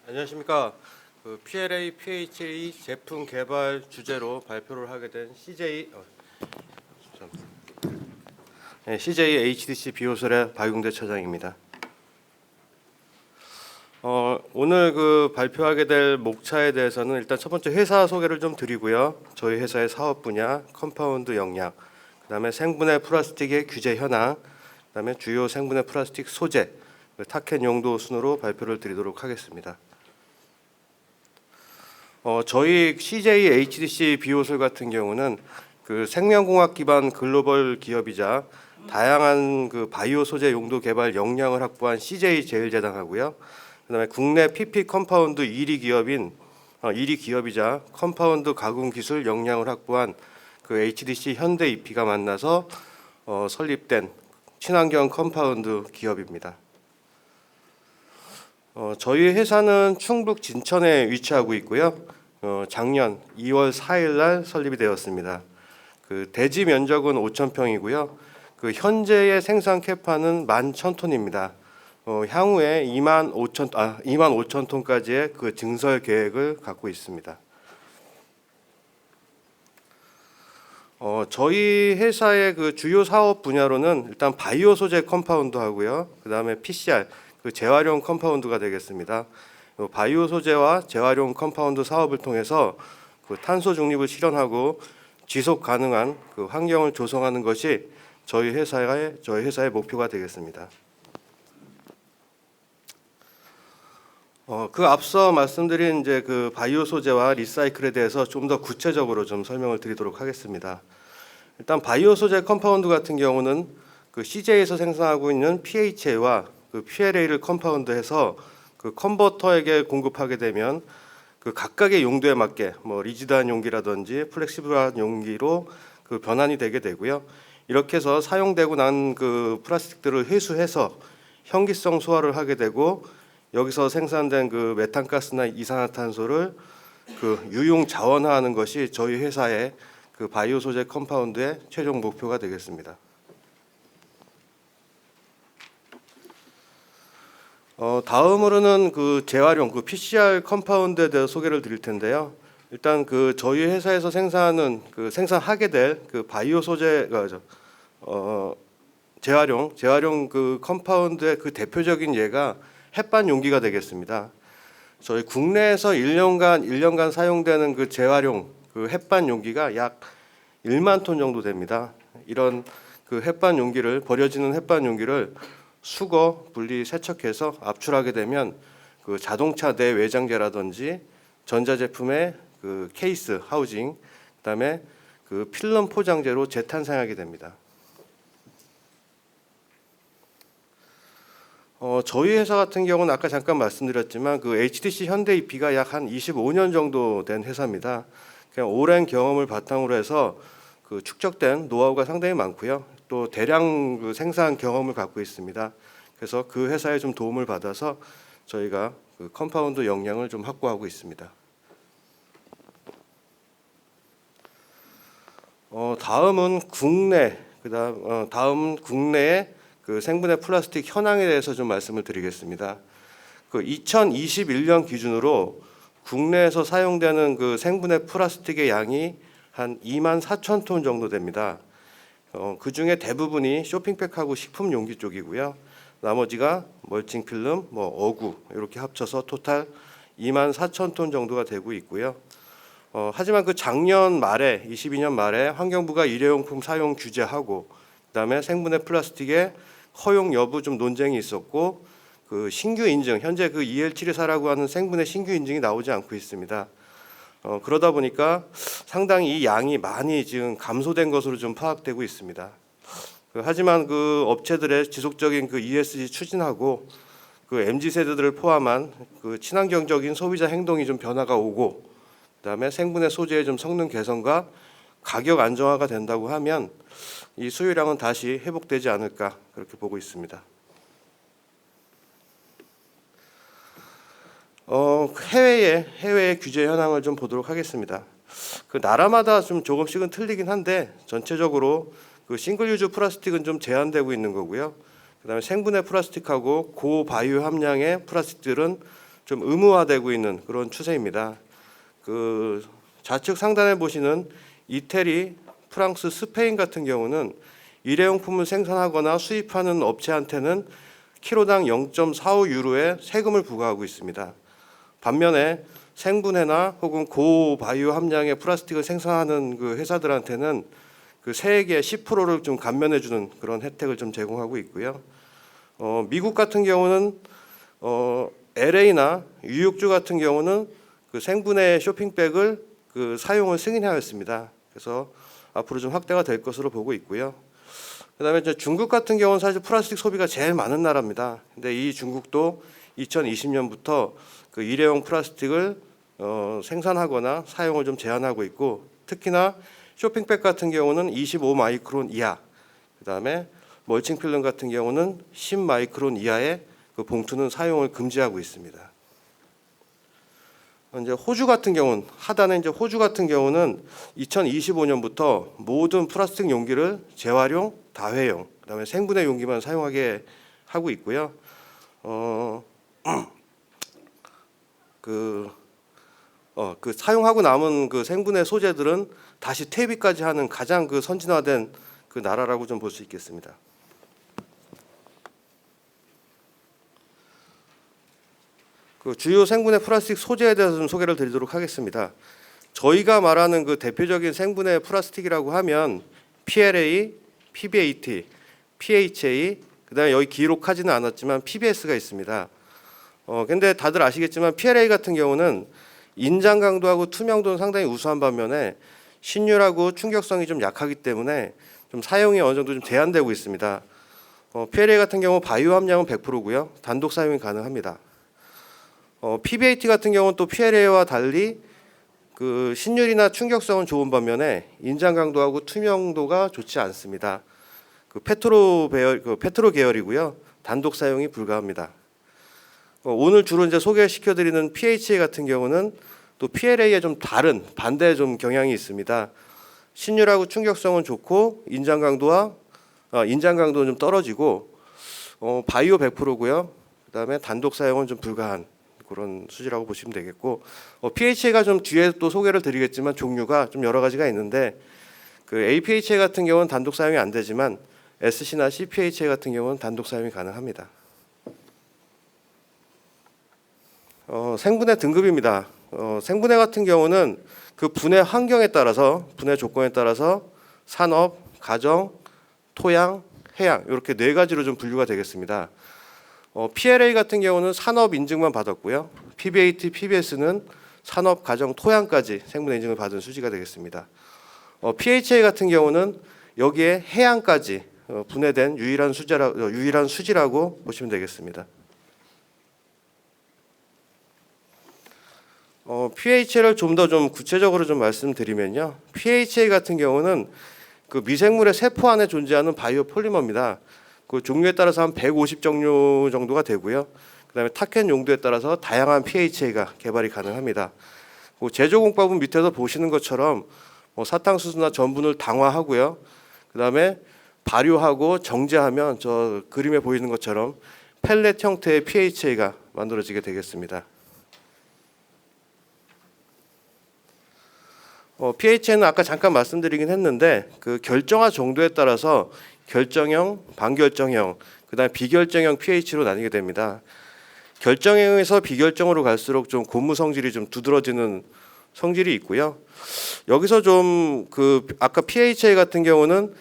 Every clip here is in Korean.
안녕하십니까. PLA, PHA 제품 개발 주제로 발표를 하게 된 CJ HDC 비오설의 박용대 차장입니다. 오늘 발표하게 될 목차에 대해서는 일단 첫 번째 회사 소개를 좀 드리고요. 저희 회사의 사업 분야, 컴파운드 역량, 그다음에 생분해 플라스틱의 규제 현황, 그다음에 주요 생분해 플라스틱 소재, 타켓 용도 순으로 발표를 드리도록 하겠습니다. 저희 CJ HDC 비오솔 같은 경우는 생명공학 기반 글로벌 기업이자 다양한 바이오 소재 용도 개발 역량을 확보한 CJ 제일제당하고요. 그다음에 국내 PP 컴파운드 1위 기업이자 컴파운드 가공 기술 역량을 확보한 HDC 현대 EP가 만나서 설립된 친환경 컴파운드 기업입니다. 저희 회사는 충북 진천에 위치하고 있고요. 작년 2월 4일 날 설립이 되었습니다. 대지 면적은 5,000평이고요. 현재의 생산 캐파는 11,000톤입니다. 향후에 25,000톤까지의 증설 계획을 갖고 있습니다. 저희 회사의 주요 사업 분야로는 일단 바이오 소재 컴파운드 하고요. 그다음에 PCR 재활용 컴파운드가 되겠습니다. 바이오 소재와 재활용 컴파운드 사업을 통해서 탄소 중립을 실현하고 지속 가능한 환경을 조성하는 것이 저희 회사의 목표가 되겠습니다. 앞서 말씀드린 바이오 소재와 리사이클에 대해서 좀 더 구체적으로 좀 설명을 드리도록 하겠습니다. 일단 바이오 소재 컴파운드 같은 경우는 CJ에서 생산하고 있는 PHA와 PLA를 컴파운드해서 컨버터에게 공급하게 되면 각각의 용도에 맞게 리지드한 용기라든지 플렉시블한 용기로 변환이 되게 되고요. 이렇게 해서 사용되고 난 플라스틱들을 회수해서 형기성 소화를 하게 되고 여기서 생산된 메탄가스나 이산화탄소를 유용 자원화하는 것이 저희 회사의 바이오 소재 컴파운드의 최종 목표가 되겠습니다. 다음으로는 재활용 PCR 컴파운드에 대해서 소개를 드릴 텐데요. 일단 저희 회사에서 생산하게 될 바이오 소재가 재활용 컴파운드의 대표적인 예가 햇반 용기가 되겠습니다. 저희 국내에서 1년간 사용되는 재활용 햇반 용기가 약 1만 톤 정도 됩니다. 이런 버려지는 햇반 용기를 수거, 분리, 세척해서 압출하게 되면 자동차 내 외장재라든지 전자제품의 케이스, 하우징, 그다음에 필름 포장재로 재탄생하게 됩니다. 저희 회사 같은 경우는 아까 잠깐 말씀드렸지만 HDC 현대 EP가 약 한 25년 정도 된 회사입니다. 그냥 오랜 경험을 바탕으로 해서 축적된 노하우가 상당히 많고요. 또 대량 생산 경험을 갖고 있습니다. 그래서 회사에 좀 도움을 받아서 저희가 컴파운드 역량을 좀 확보하고 있습니다. 다음은 국내의 생분해 플라스틱 현황에 대해서 좀 말씀을 드리겠습니다. 2021년 기준으로 국내에서 사용되는 생분해 플라스틱의 양이 한 24,000톤 정도 됩니다. 그 중에 대부분이 쇼핑백하고 식품 용기 쪽이고요. 나머지가 멀칭 필름, 어구 이렇게 합쳐서 토탈 24,000톤 정도가 되고 있고요. 하지만 작년 말에 22년 말에 환경부가 일회용품 사용 규제하고 그다음에 생분해 플라스틱의 허용 여부 좀 논쟁이 있었고 신규 인증 현재 EL724라고 하는 생분해 신규 인증이 나오지 않고 있습니다. 그러다 보니까 상당히 이 양이 많이 지금 감소된 것으로 좀 파악되고 있습니다. 하지만 업체들의 지속적인 ESG 추진하고 MZ 세대들을 포함한 친환경적인 소비자 행동이 좀 변화가 오고 그다음에 생분해 소재의 좀 성능 개선과 가격 안정화가 된다고 하면 이 수요량은 다시 회복되지 않을까 그렇게 보고 있습니다. 해외의 규제 현황을 좀 보도록 하겠습니다. 나라마다 좀 조금씩은 틀리긴 한데 전체적으로 싱글 유즈 플라스틱은 좀 제한되고 있는 거고요. 그다음에 생분해 플라스틱하고 고바이오 함량의 플라스틱들은 좀 의무화되고 있는 그런 추세입니다. 그 좌측 상단에 보시는 이태리, 프랑스, 스페인 같은 경우는 일회용품을 생산하거나 수입하는 업체한테는 키로당 0.45유로의 세금을 부과하고 있습니다. 반면에 생분해나 혹은 고바이오 함량의 플라스틱을 생산하는 그 회사들한테는 그 세액의 10%를 좀 감면해주는 그런 혜택을 좀 제공하고 있고요. 미국 같은 경우는 LA나 뉴욕주 같은 경우는 그 생분해 쇼핑백을 그 사용을 승인하였습니다. 그래서 앞으로 좀 확대가 될 것으로 보고 있고요. 그다음에 이제 중국 같은 경우는 사실 플라스틱 소비가 제일 많은 나라입니다. 근데 이 중국도 2020년부터 그 일회용 플라스틱을 생산하거나 사용을 좀 제한하고 있고, 특히나 쇼핑백 같은 경우는 25 마이크론 이하, 그다음에 멀칭 필름 같은 경우는 10 마이크론 이하의 그 봉투는 사용을 금지하고 있습니다. 이제 호주 같은 경우는 하단에 이제 호주 같은 경우는 2025년부터 모든 플라스틱 용기를 재활용, 다회용, 그다음에 생분해 용기만 사용하게 하고 있고요. 그 사용하고 남은 그 생분해 소재들은 다시 퇴비까지 하는 가장 그 선진화된 그 나라라고 좀 볼 수 있겠습니다. 그 주요 생분해 플라스틱 소재에 대해서 좀 소개를 드리도록 하겠습니다. 저희가 말하는 그 대표적인 생분해 플라스틱이라고 하면 PLA, PBAT, PHA, 그다음에 여기 기록하지는 않았지만 PBS가 있습니다. 근데 다들 아시겠지만 PLA 같은 경우는 인장 강도하고 투명도는 상당히 우수한 반면에 신율하고 충격성이 좀 약하기 때문에 좀 사용이 어느 정도 좀 제한되고 있습니다. PLA 같은 경우 바이오 함량은 100%고요. 단독 사용이 가능합니다. PBAT 같은 경우는 또 PLA와 달리 그 신율이나 충격성은 좋은 반면에 인장 강도하고 투명도가 좋지 않습니다. 그 페트로 계열이고요. 단독 사용이 불가합니다. 오늘 주로 이제 소개시켜드리는 PHA 같은 경우는 또 PLA에 좀 다른 반대 좀 경향이 있습니다. 신율하고 충격성은 좋고 인장 강도는 좀 떨어지고 바이오 100%고요. 그다음에 단독 사용은 좀 불가한 그런 수지라고 보시면 되겠고, PHA가 좀 뒤에 또 소개를 드리겠지만 종류가 좀 여러 가지가 있는데, 그 APHA 같은 경우는 단독 사용이 안 되지만 SC나 CPHA 같은 경우는 단독 사용이 가능합니다. 생분해 등급입니다. 생분해 같은 경우는 그 분해 환경에 따라서, 분해 조건에 따라서 산업, 가정, 토양, 해양 이렇게 네 가지로 좀 분류가 되겠습니다. PLA 같은 경우는 산업 인증만 받았고요. PBAT, PBS는 산업, 가정, 토양까지 생분해 인증을 받은 수지가 되겠습니다. PHA 같은 경우는 여기에 해양까지 분해된 유일한 수지라고 보시면 되겠습니다. PHA를 좀 더 구체적으로 좀 말씀드리면요. PHA 같은 경우는 그 미생물의 세포 안에 존재하는 바이오 폴리머입니다. 그 종류에 따라서 한 150종류 정도가 되고요. 그다음에 타켓 용도에 따라서 다양한 PHA가 개발이 가능합니다. 그 제조 공법은 밑에서 보시는 것처럼 사탕수수나 전분을 당화하고요. 그다음에 발효하고 정제하면 저 그림에 보이는 것처럼 펠렛 형태의 PHA가 만들어지게 되겠습니다. PHA는 아까 잠깐 말씀드리긴 했는데 그 결정화 정도에 따라서 결정형, 반결정형, 그다음에 비결정형 pH로 나뉘게 됩니다. 결정형에서 비결정으로 갈수록 좀 고무 성질이 좀 두드러지는 성질이 있고요. 여기서 좀 그 아까 PHA 같은 경우는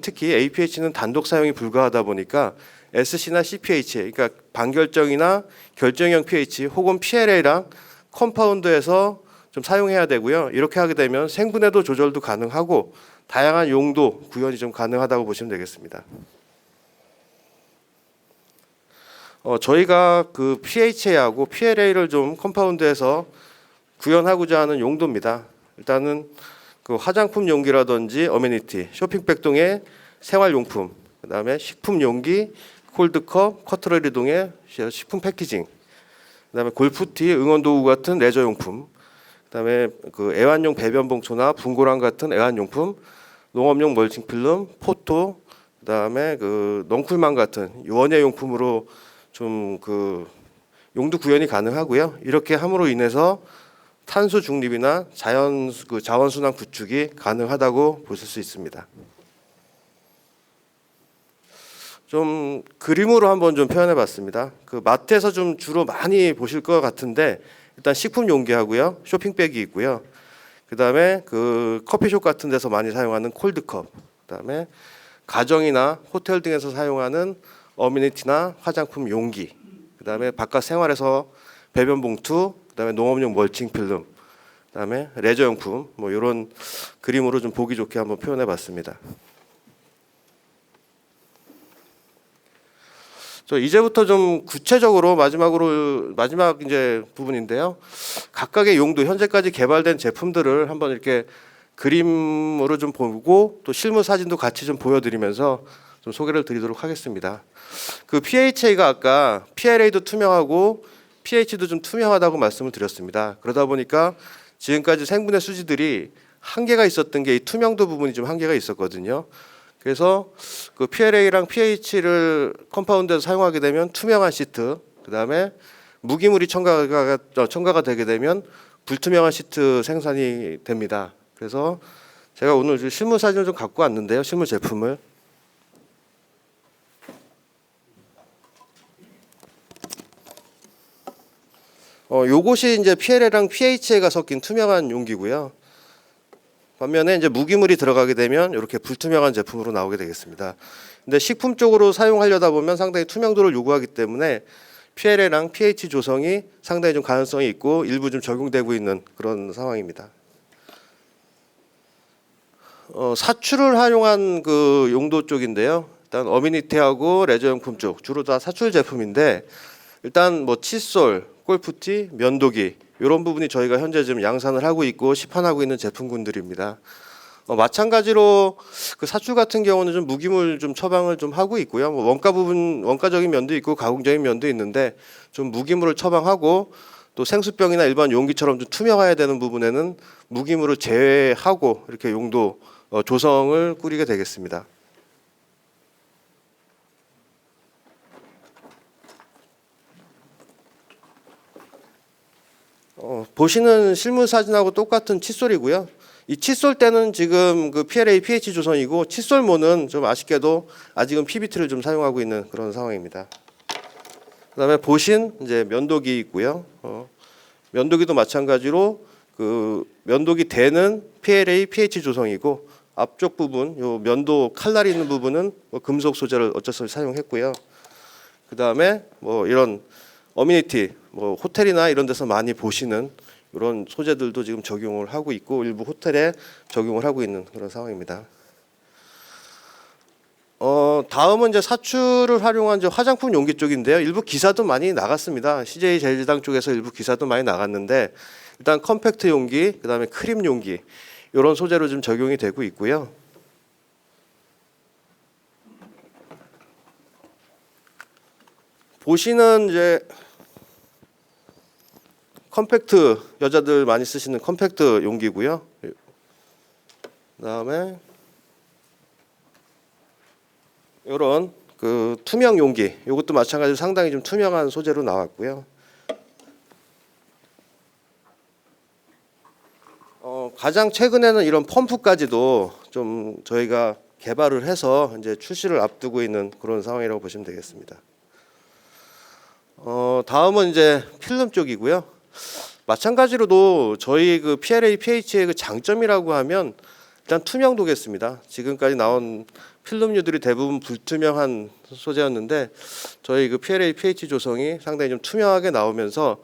특히 APH는 단독 사용이 불가하다 보니까 SC나 CPHA, 그러니까 반결정이나 결정형 pH 혹은 PLA랑 컴파운드에서 좀 사용해야 되고요. 이렇게 하게 되면 생분해도 조절도 가능하고 다양한 용도 구현이 좀 가능하다고 보시면 되겠습니다. 저희가 그 PHA하고 PLA를 좀 컴파운드해서 구현하고자 하는 용도입니다. 일단은 그 화장품 용기라든지 어메니티, 쇼핑백 등의 생활용품, 그다음에 식품 용기, 콜드컵, 커트러리 등의 식품 패키징, 그다음에 골프티, 응원도구 같은 레저용품, 그다음에 그 애완용 배변봉투나 분고랑 같은 애완용품, 농업용 멀칭필름, 포토, 그다음에 그 넝쿨망 같은 원예용품으로 좀 그 용도 구현이 가능하고요. 이렇게 함으로 인해서 탄소 중립이나 자원 순환 구축이 가능하다고 보실 수 있습니다. 좀 그림으로 한번 좀 표현해 봤습니다. 그 마트에서 좀 주로 많이 보실 것 같은데 일단 식품 용기하고요. 쇼핑백이 있고요. 그다음에 그 커피숍 같은 데서 많이 사용하는 콜드컵. 그다음에 가정이나 호텔 등에서 사용하는 어미니티나 화장품 용기. 그다음에 바깥 생활에서 배변 봉투, 그다음에 농업용 멀칭 필름. 그다음에 레저용품 뭐 이런 그림으로 좀 보기 좋게 한번 표현해 봤습니다. 이제부터 좀 구체적으로 마지막 이제 부분인데요. 각각의 용도 현재까지 개발된 제품들을 한번 이렇게 그림으로 좀 보고 또 실무 사진도 같이 좀 보여드리면서 좀 소개를 드리도록 하겠습니다. 그 PHA가 아까 PLA도 투명하고 pH도 좀 투명하다고 말씀을 드렸습니다. 그러다 보니까 지금까지 생분해 수지들이 한계가 있었던 게 이 투명도 부분이 좀 한계가 있었거든요. 그래서 그 PLA랑 pH를 컴파운드에서 사용하게 되면 투명한 시트, 그다음에 무기물이 첨가가 되게 되면 불투명한 시트 생산이 됩니다. 그래서 제가 오늘 실무 사진을 좀 갖고 왔는데요. 실무 제품을. 요것이 이제 PLA랑 PHA가 섞인 투명한 용기고요. 반면에 이제 무기물이 들어가게 되면 이렇게 불투명한 제품으로 나오게 되겠습니다. 근데 식품 쪽으로 사용하려다 보면 상당히 투명도를 요구하기 때문에 PLA랑 pH 조성이 상당히 좀 가능성이 있고 일부 좀 적용되고 있는 그런 상황입니다. 사출을 활용한 그 용도 쪽인데요. 일단 어미니티하고 레저용품 쪽 주로 다 사출 제품인데 일단 뭐 칫솔, 골프티, 면도기 이런 부분이 저희가 현재 지금 양산을 하고 있고 시판하고 있는 제품군들입니다. 마찬가지로 그 사출 같은 경우는 좀 무기물 좀 처방을 좀 하고 있고요. 뭐 원가적인 면도 있고 가공적인 면도 있는데 좀 무기물을 처방하고 또 생수병이나 일반 용기처럼 좀 투명해야 되는 부분에는 무기물을 제외하고 이렇게 용도 조성을 꾸리게 되겠습니다. 보시는 실물 사진하고 똑같은 칫솔이고요. 이 칫솔 때는 지금 그 PLA, pH 조성이고 칫솔모는 좀 아쉽게도 아직은 PBT를 좀 사용하고 있는 그런 상황입니다. 그다음에 보신 이제 면도기 있고요. 면도기도 마찬가지로 그 면도기 대는 PLA, pH 조성이고 앞쪽 부분 요 면도 칼날이 있는 부분은 뭐 금속 소재를 어쩔 수 없이 사용했고요. 그다음에 뭐 이런 어미니티 뭐 호텔이나 이런 데서 많이 보시는 이런 소재들도 지금 적용을 하고 있고 일부 호텔에 적용을 하고 있는 그런 상황입니다. 다음은 이제 사출을 활용한 이제 화장품 용기 쪽인데요. 일부 기사도 많이 나갔습니다. CJ 제일제당 쪽에서 일부 기사도 많이 나갔는데 일단 컴팩트 용기, 그다음에 크림 용기 이런 소재로 좀 적용이 되고 있고요. 보시는 이제 컴팩트 여자들 많이 쓰시는 컴팩트 용기고요. 그다음에 이런 그 투명 용기, 이것도 마찬가지로 상당히 좀 투명한 소재로 나왔고요. 가장 최근에는 이런 펌프까지도 좀 저희가 개발을 해서 이제 출시를 앞두고 있는 그런 상황이라고 보시면 되겠습니다. 다음은 이제 필름 쪽이고요. 마찬가지로도 저희 그 PLA, pH의 그 장점이라고 하면 일단 투명도겠습니다. 지금까지 나온 필름류들이 대부분 불투명한 소재였는데 저희 그 PLA, pH 조성이 상당히 좀 투명하게 나오면서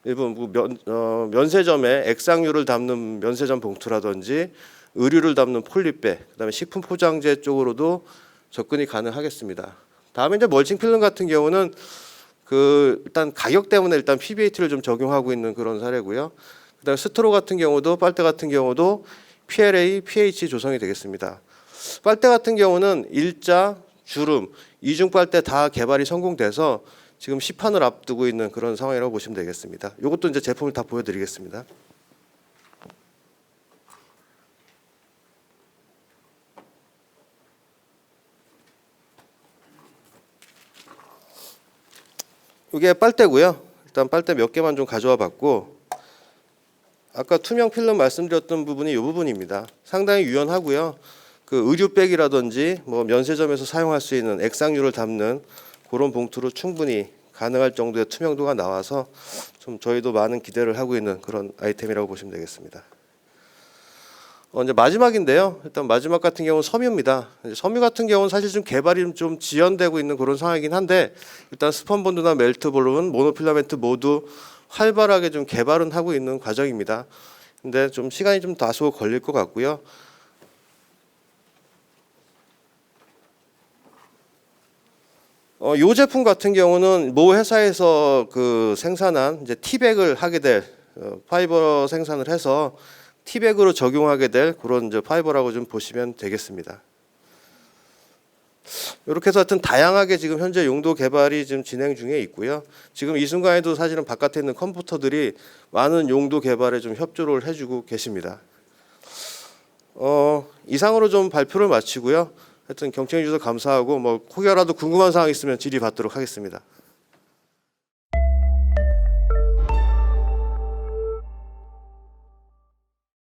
일부 면세점에 액상류를 담는 면세점 봉투라든지 의류를 담는 폴리백, 그다음에 식품 포장재 쪽으로도 접근이 가능하겠습니다. 다음에 이제 멀칭 필름 같은 경우는 그 일단 가격 때문에 일단 PBAT를 좀 적용하고 있는 그런 사례고요. 그다음에 스트로 같은 경우도 빨대 같은 경우도 PLA, pH 조성이 되겠습니다. 빨대 같은 경우는 일자, 주름, 이중 빨대 다 개발이 성공돼서 지금 시판을 앞두고 있는 그런 상황이라고 보시면 되겠습니다. 이것도 이제 제품을 다 보여드리겠습니다. 이게 빨대고요. 일단 빨대 몇 개만 좀 가져와 봤고, 아까 투명 필름 말씀드렸던 부분이 이 부분입니다. 상당히 유연하고요. 그 의류백이라든지 뭐 면세점에서 사용할 수 있는 액상류를 담는 그런 봉투로 충분히 가능할 정도의 투명도가 나와서 좀 저희도 많은 기대를 하고 있는 그런 아이템이라고 보시면 되겠습니다. 이제 마지막인데요. 일단 마지막 같은 경우는 섬유입니다. 섬유 같은 경우는 사실 좀 개발이 좀 지연되고 있는 그런 상황이긴 한데, 일단 스펀본드나 멜트볼은 모노필라멘트 모두 활발하게 좀 개발은 하고 있는 과정입니다. 근데 좀 시간이 좀 다소 걸릴 것 같고요. 이 제품 같은 경우는 모 회사에서 그 생산한 이제 티백을 하게 될 파이버 생산을 해서 티백으로 적용하게 될 그런 이제 파이버라고 좀 보시면 되겠습니다. 이렇게 해서 하여튼 다양하게 지금 현재 용도 개발이 지금 진행 중에 있고요. 지금 이 순간에도 사실은 바깥에 있는 컴퓨터들이 많은 용도 개발에 좀 협조를 해주고 계십니다. 이상으로 좀 발표를 마치고요. 하여튼 경청해 주셔서 감사하고, 뭐 혹여라도 궁금한 사항 있으면 질의 받도록 하겠습니다.